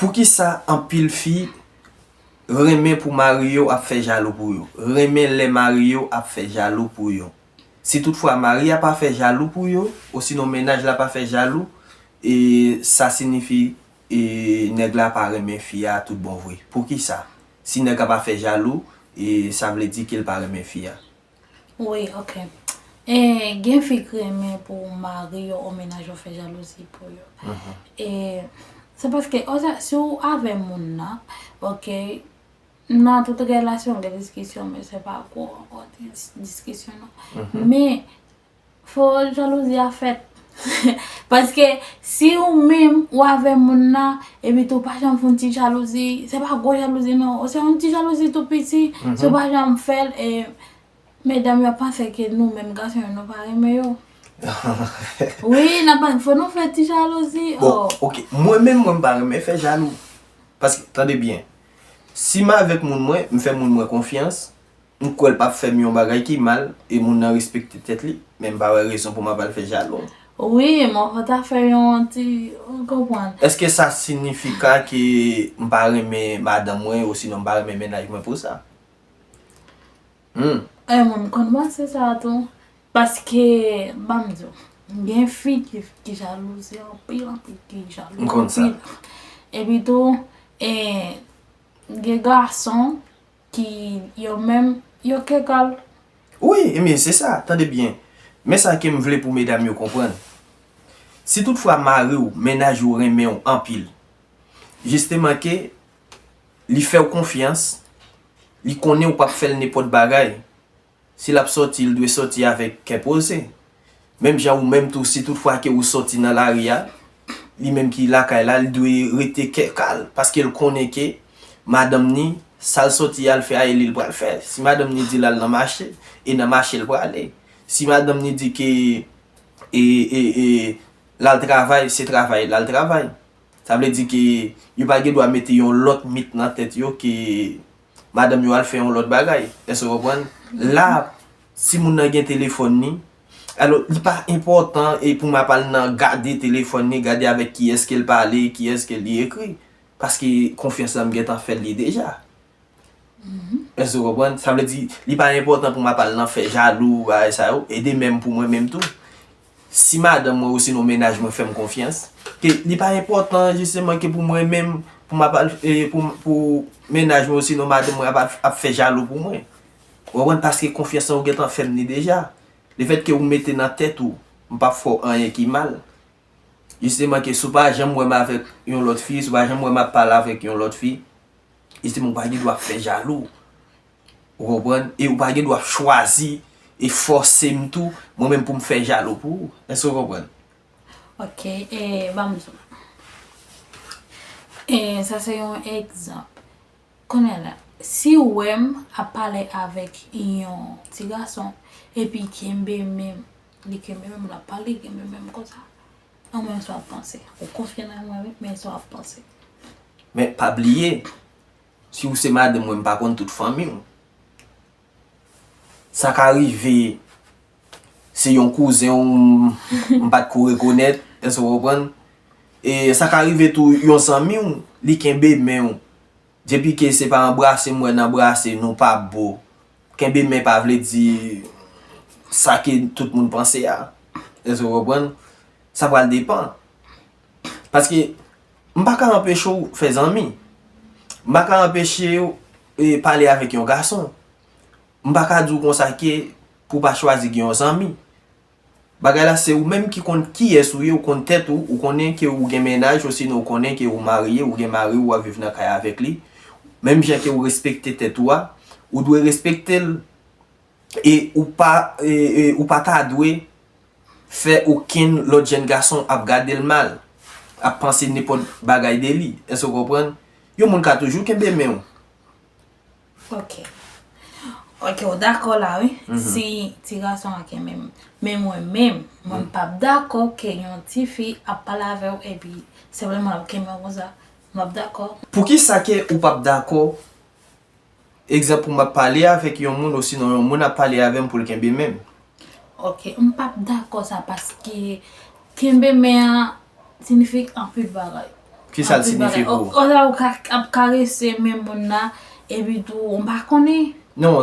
Pour qui ça en pile fille remet pour Mario a fait jaloux pour yo. Remet les Mario a fait jaloux pour yo. Si toutefois Marie a pas fait jaloux pour yo, ou sinon ménage l'a pas fait jaloux, et ça signifie et nèg la pas remet fille à tout bon vrai. Pour qui ça? Si nèg a pas fait jaloux, et ça veut dire qu'il pas remet fille. Oui, ok. Et gen fi kreme pour Mario au ménage au fait jalousie pour yo. Et c'est parce que si ou avec moun nan, ok, dans toute relation de discussion, mais c'est pas encore discussion non. Mais faut jalousie à fait. Parce que si ou même ou avec moun nan et puis tout pas jamais font petite jalousie, c'est pas gros jalousie non, c'est une petite jalousie tout petit, c'est pas jamais faire et mesdames yo pensent que nous même garçons nous pas aimer yo. Oui, n'a pas faut nous faire petite jalousie. Bon, OK, moi-même moi pas me faire jaloux. Parce que attendez bien. Si ma avec moun moi, me fait moun moi confiance, on quoi pas faire mieux bagay qui mal et moun nan respecter tête li, même pas raison pour m'a pas faire jaloux. Oui, mais on va faire un petit comprendre. Est-ce que ça signifie que m'pa aimer madame moi ou sinon m'pa aimer ménage moi pour ça? Mon comment c'est ça tout parce que bamzo gen fille qui jalouse en pile qui jalouse Comme ça. et puis tout gen garçon qui yo même yo kekal. Oui, mais c'est ça, attendez bien. Mais ça que me voulais pour mesdames yo comprendre. Si toutefois mari ou ménage ou remet en pile, justement que li fait confiance, li connaît ou pas faire n'importe bagay. S'il a sorti, il doit sortir avec qu'est posé. Même gens ou même tout si toutefois que ou sorti dans l'aria, lui même qui la là, il doit rester calme parce qu'il connaît que madame ni ça sorti elle fait elle il va le faire. Si madame ni dit là dans marché et dans marché il va aller. Si madame ni dit que là le travail, c'est travail, là le travail. Ça veut dire que il pas doit mettre un l'autre mythe dans tête yo que madame yo al fait un l'autre bagay. Est-ce que vous comprenez? Là si moun nan gen téléphone ni, alors il pas important et pour m'a parler nan garder téléphone ni, garder avec qui est-ce qu'elle parle, qui est-ce qu'elle écrit parce que confiance am gen fait li déjà. Est-ce que vous comprenez? Ça veut dire il pas important pour m'a parler nan fait jaloux ça et de même pour moi même tout. Si madame moi aussi non ménage me fait confiance que il pas important justement que pour moi même pour m'a parler pour ménage moi aussi non madame moi a fait jaloux pour moi. Ou parce que confiance en vous fait déjà. Le fait que vous mettez dans la tête ou pas fort rien qui mal. Justement que si pas j'aime moi avec une autre fille, si pas j'aime moi parler avec une autre fille, justement pas doit faire jaloux. Vous comprenez? Et ou pas doit choisir et forcer tout moi même pour me faire jaloux pour. Est-ce que vous comprenez? OK, et bamzo. Et ça c'est un exemple. Connais là. Si ou aime à parler avec un petit garçon et puis qui aime même la parler qui aime même comme ça on même soit penser on confie dans moi mais soit penser mais pas oublier si vous c'est madame moi pas contre toute famille ça qu'arrive c'est un cousin on pas de reconnaître est-ce que vous comprenez et ça qu'arrive tout un ami li kembe mais depuis que c'est pas embrasser moi n'embrasser non pas beau kembe mais pas veut dire ça que tout le monde pensait à est-ce que vous comprenez ça va dépendre parce que on pas qu'à empêcher faire amis on pas qu'à empêcher parler avec un garçon on pas qu'à dire comme ça que pour pas choisir un ami bagay là c'est ou même qui compte qui est ou compte tête ou connaît que ou gen ménage aussi nous connaît que ou marié ou gen mari ou vivre dans kaya avec lui même bien que vous respectez tête ou doit respecter et ou pas ta doué faire aucun l'autre jeune garçon à garder le mal à penser n'importe bagay de lui est-ce que vous comprenez yo moun ka toujours kembe men OK d'accord là oui si ti garçon a même mais moi pas d'accord que yon ti fille a parler avec et puis c'est vraiment que moi ça m'a d'accord pour qui ça que ou pas d'accord exemple pour m'a parler avec yon moun aussi non yon moun a parler avec pour le kembe même OK on pas d'accord ça parce que kembe men signifie un peu de bagay Ki sa signifie pou? Oza ou ap karese men moun na, epi tou, on pa konen. Non,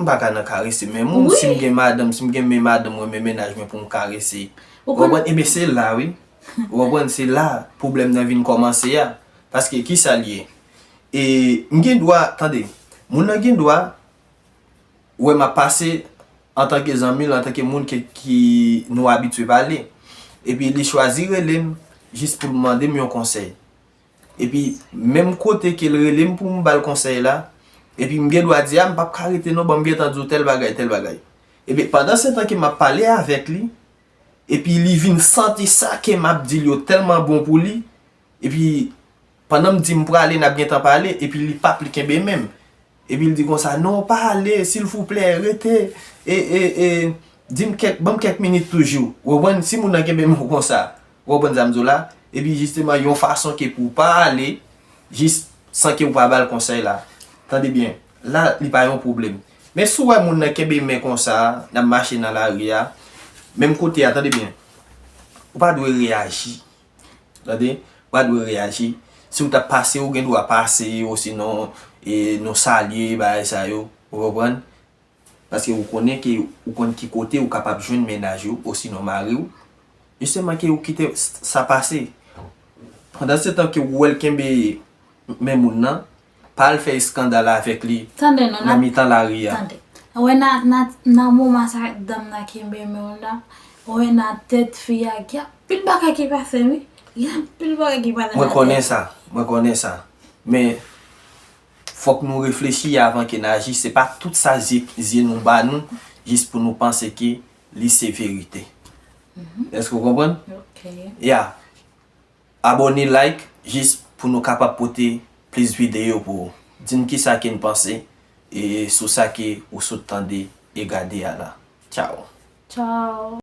mpa ka nan karese men moun. Oui. Si mgen madame ou men menaj men pou m karese. Wabwen, ebe se la, oui. Wabwen, se la, problem nan vin komanse ya. Paske ki sa liye. E, mgen dwa, tande, moun nan gen dwa, wè ma pase, en tanke zanmil, en tanke moun ki nou abitwe pale. E pi li chwazi relem, jist pou demande m yon konsey. E pi, menm kote ke l relem pou m bal konsey la, e pi m gen dwa di, m pap karite nou, m gen tanjou tel bagay, tel bagay. E pi, pandan se tan ke m ap pale avek li, e pi li vin santi sa ke m ap di li yo telman bon pou li, e pi, pandan m di m prale nap gen tan pale, e pi li pap li kembe menm. E pi li di kon sa, non pale, s'il vous plaît, rete, dim kek minute toujou. Wabwen, si moun nan kembe mou kon sa, wabwen zamzo la, e pi justement yon fason ke pou pale, jist san ke ou pa bal konsey la. Tande bien, la li pa yon problem. Men sou wè moun nan kembe men kon sa, nan mache nan la ria, menm kote, attendez bien, ou pa dwe reagi. Tande, ou pa dwe reagi. Si ou ta pase, ou gen dwa pase, ou sinon, non salye, ba sa yo, ou wabwen. Paske ou konen ki kote ou kapap jwen menaj yo, ou sinon mari ou. Justement ki ou kite sa pase. Pendant se tan ki ou wel kembe men moun nan, pal fè skandala avèk li. Tande non, nan mitan la ria. Tande. Wè nan mouman sa dam na kembe men moun nan, wè nan tet fiya gya, pil baka ki pase mi. Gya pil baka ki pase. Mwen konen sa. Men, fòk nou reflechi avan ki nan agi, se pa tout sa zye nou ba nou, jist pou nou pense ki li se verite. Eske ou kompren? Ok. Ya, abone, like, jist pou nou kapap pote plis videyo pou din ki sa ki nou pense, e sou sa ki ou sou tande e gade ya la. Ciao. Ciao.